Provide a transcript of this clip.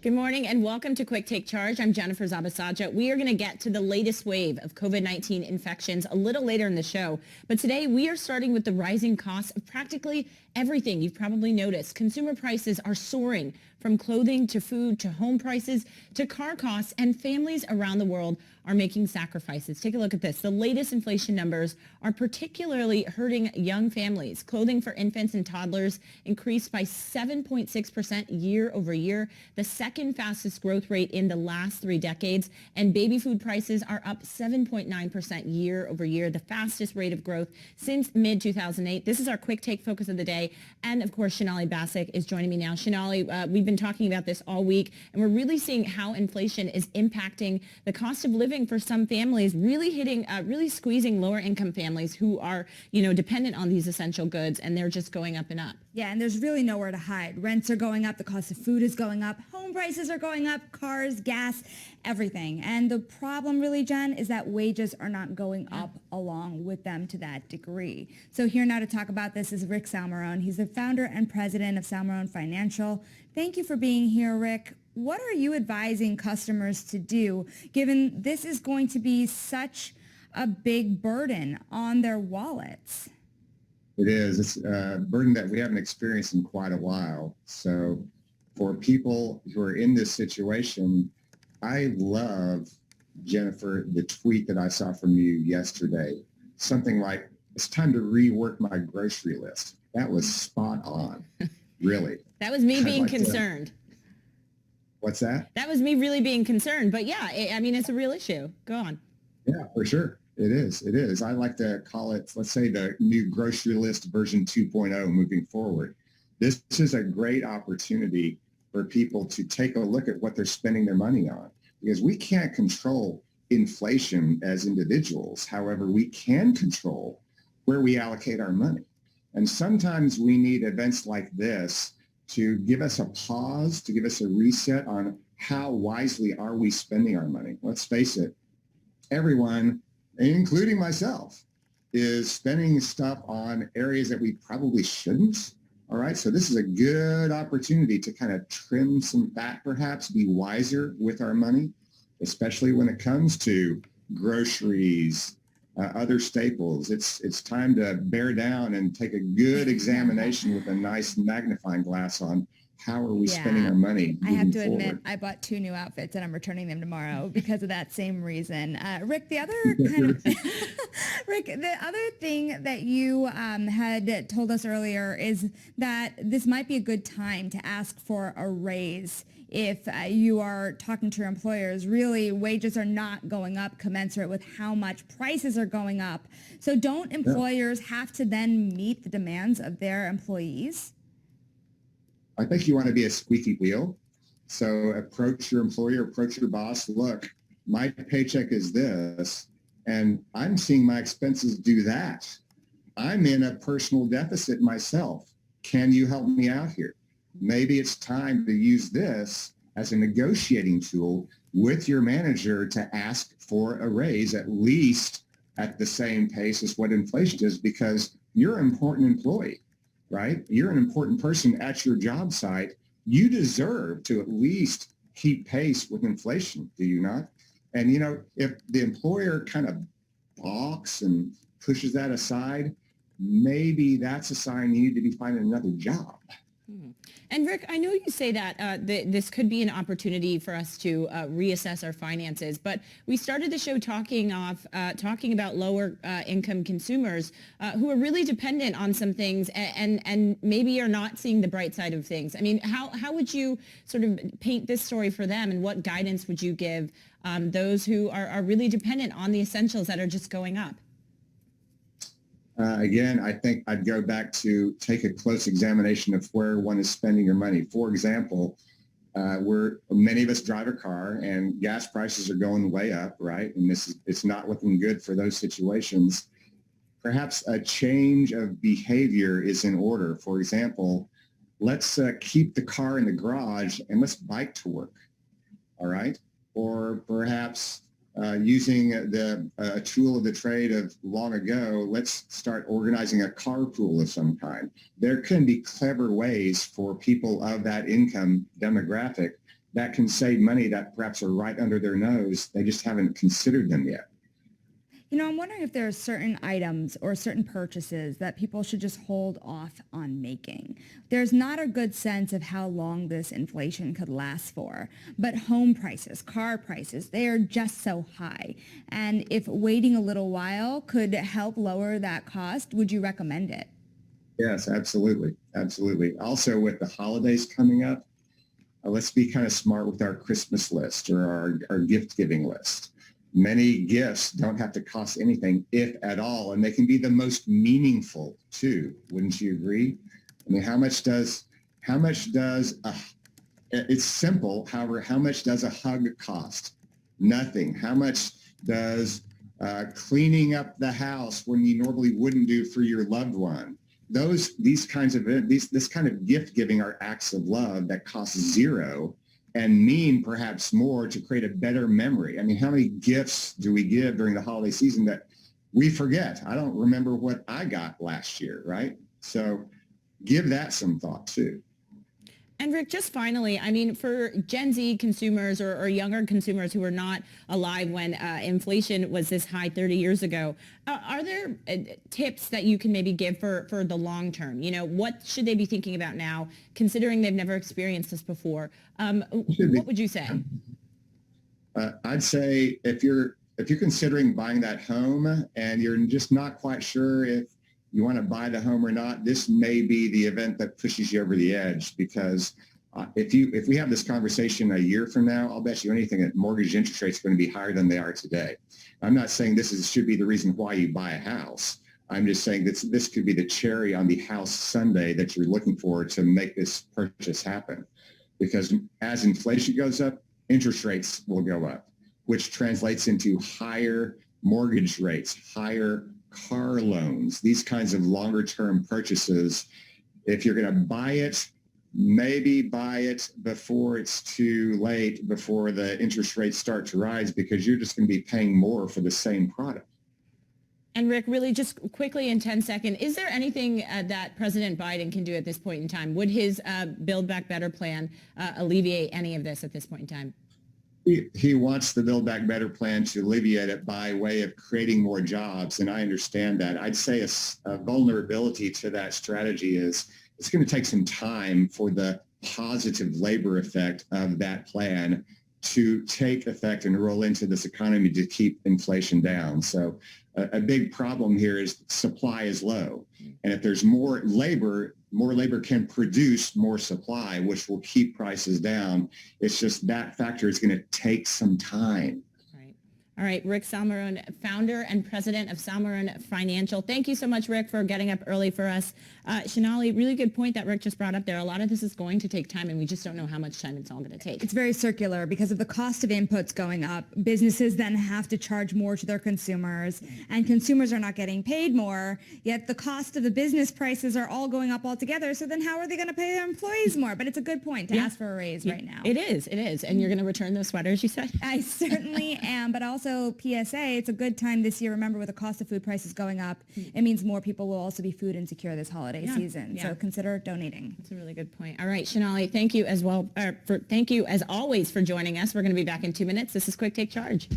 Good morning and welcome to Quick Take Charge. I'm Jennifer Zabasaja. We are going to get to the latest wave of COVID-19 infections a little later in the show. But today we are starting with the rising costs of practically everything. You've probably noticed consumer prices are soaring, from clothing to food to home prices to car costs, and families around the world are making sacrifices. Take a look at this. The latest inflation numbers are particularly hurting young families. Clothing for infants and toddlers increased by 7.6% year over year, the second fastest growth rate in the last 3 decades, and baby food prices are up 7.9% year over year, the fastest rate of growth since mid-2008. This is our Quick Take focus of the day, and of course, Shanali Basak is joining me now. Shanali, we've been talking about this all week, and we're really seeing how inflation is impacting the cost of living for some families, really really squeezing lower income families who are, dependent on these essential goods, and they're just going up and up. Yeah, and there's really nowhere to hide. Rents are going up, the cost of food is going up, home prices are going up, cars, gas, everything. And the problem really, Jen, is that wages are not going up along with them to that degree. So here now to talk about this is Rick Salmarone. He's the founder and president of Salmarone Financial. Thank you for being here, Rick. What are you advising customers to do, given this is going to be such a big burden on their wallets? It is. It's a burden that we haven't experienced in quite a while. So for people who are in this situation, I love, Jennifer, the tweet that I saw from you yesterday. Something like, it's time to rework my grocery list. That was spot on, really. That was me being concerned. What's that? That was me really being concerned. But yeah, it's a real issue. Go on. Yeah, for sure. It is. It is. I like to call it, let's say, the new grocery list version 2.0 moving forward. This is a great opportunity for people to take a look at what they're spending their money on, because we can't control inflation as individuals. However, we can control where we allocate our money. And sometimes we need events like this to give us a pause, to give us a reset on how wisely are we spending our money. Let's face it, everyone, including myself, is spending stuff on areas that we probably shouldn't. All right, so this is a good opportunity to kind of trim some fat, perhaps, be wiser with our money, especially when it comes to groceries, other staples. It's time to bear down and take a good examination with a nice magnifying glass on how are we spending our money. I have to forward. admit, I bought 2 new outfits and I'm returning them tomorrow because of that same reason. Rick, the other thing that you had told us earlier is that this might be a good time to ask for a raise if you are talking to your employers. Really, wages are not going up commensurate with how much prices are going up. So don't employers have to then meet the demands of their employees? I think you want to be a squeaky wheel. So approach your employer, approach your boss. Look, my paycheck is this, and I'm seeing my expenses do that. I'm in a personal deficit myself. Can you help me out here? Maybe it's time to use this as a negotiating tool with your manager to ask for a raise, at least at the same pace as what inflation is, because you're an important employee. Right? You're an important person at your job site. You deserve to at least keep pace with inflation, do you not? And, if the employer kind of balks and pushes that aside, maybe that's a sign you need to be finding another job. And Rick, I know you say that this could be an opportunity for us to reassess our finances, but we started the show talking about lower income consumers who are really dependent on some things and maybe are not seeing the bright side of things. I mean, how would you sort of paint this story for them, and what guidance would you give those who are really dependent on the essentials that are just going up? Again, I think I'd go back to take a close examination of where one is spending your money. For example, many of us drive a car and gas prices are going way up, right? And it's not looking good for those situations. Perhaps a change of behavior is in order. For example, let's keep the car in the garage and let's bike to work, all right? Or perhaps using a tool of the trade of long ago, let's start organizing a carpool of some kind. There can be clever ways for people of that income demographic that can save money that perhaps are right under their nose. They just haven't considered them yet. You know, I'm wondering if there are certain items or certain purchases that people should just hold off on making. There's not a good sense of how long this inflation could last for, but home prices, car prices, they are just so high. And if waiting a little while could help lower that cost, would you recommend it? Yes, absolutely. Absolutely. Also, with the holidays coming up, let's be kind of smart with our Christmas list or our gift giving list. Many gifts don't have to cost anything, if at all, and they can be the most meaningful too. Wouldn't you agree? I mean, it's simple. However, how much does a hug cost? Nothing. How much does cleaning up the house when you normally wouldn't do for your loved one? This kind of gift giving are acts of love that cost zero and mean perhaps more to create a better memory. I mean, how many gifts do we give during the holiday season that we forget? I don't remember what I got last year, right? So give that some thought too. And Rick, just finally, I mean, for Gen Z consumers or younger consumers who were not alive when inflation was this high 30 years ago, are there tips that you can maybe give for the long term? You know, what should they be thinking about now, considering they've never experienced this before? What would you say? I'd say if you're considering buying that home and you're just not quite sure if you want to buy the home or not, this may be the event that pushes you over the edge, because if we have this conversation a year from now, I'll bet you anything that mortgage interest rates are going to be higher than they are today. I'm not saying should be the reason why you buy a house. I'm just saying this could be the cherry on the house sundae that you're looking for to make this purchase happen. Because as inflation goes up, interest rates will go up, which translates into higher mortgage rates, higher car loans, these kinds of longer term purchases. If you're going to buy it, maybe buy it before it's too late, before the interest rates start to rise, because you're just going to be paying more for the same product. And Rick, really just quickly in 10 seconds, is there anything that President Biden can do at this point in time? Would his Build Back Better plan alleviate any of this at this point in time? He wants the Build Back Better plan to alleviate it by way of creating more jobs, and I understand that. I'd say a vulnerability to that strategy is it's going to take some time for the positive labor effect of that plan to take effect and roll into this economy to keep inflation down. So a big problem here is supply is low, and if there's more labor can produce more supply, which will keep prices down. It's just that factor is going to take some time. Right. All right. Rick Salmarone, founder and president of Salmarone Financial. Thank you so much, Rick, for getting up early for us. Shanali, really good point that Rick just brought up there. A lot of this is going to take time, and we just don't know how much time it's all going to take. It's very circular because of the cost of inputs going up. Businesses then have to charge more to their consumers, and consumers are not getting paid more, yet the cost of the business prices are all going up altogether. So then how are they going to pay their employees more? But it's a good point to ask for a raise right now. It is. And you're going to return those sweaters, you said? I certainly am. But also PSA, it's a good time this year. Remember, with the cost of food prices going up, it means more people will also be food insecure this holiday season. So consider donating. That's a really good point. All right, Shanali, thank you as well. Thank you as always for joining us. We're going to be back in 2 minutes. This is Quick Take Charge.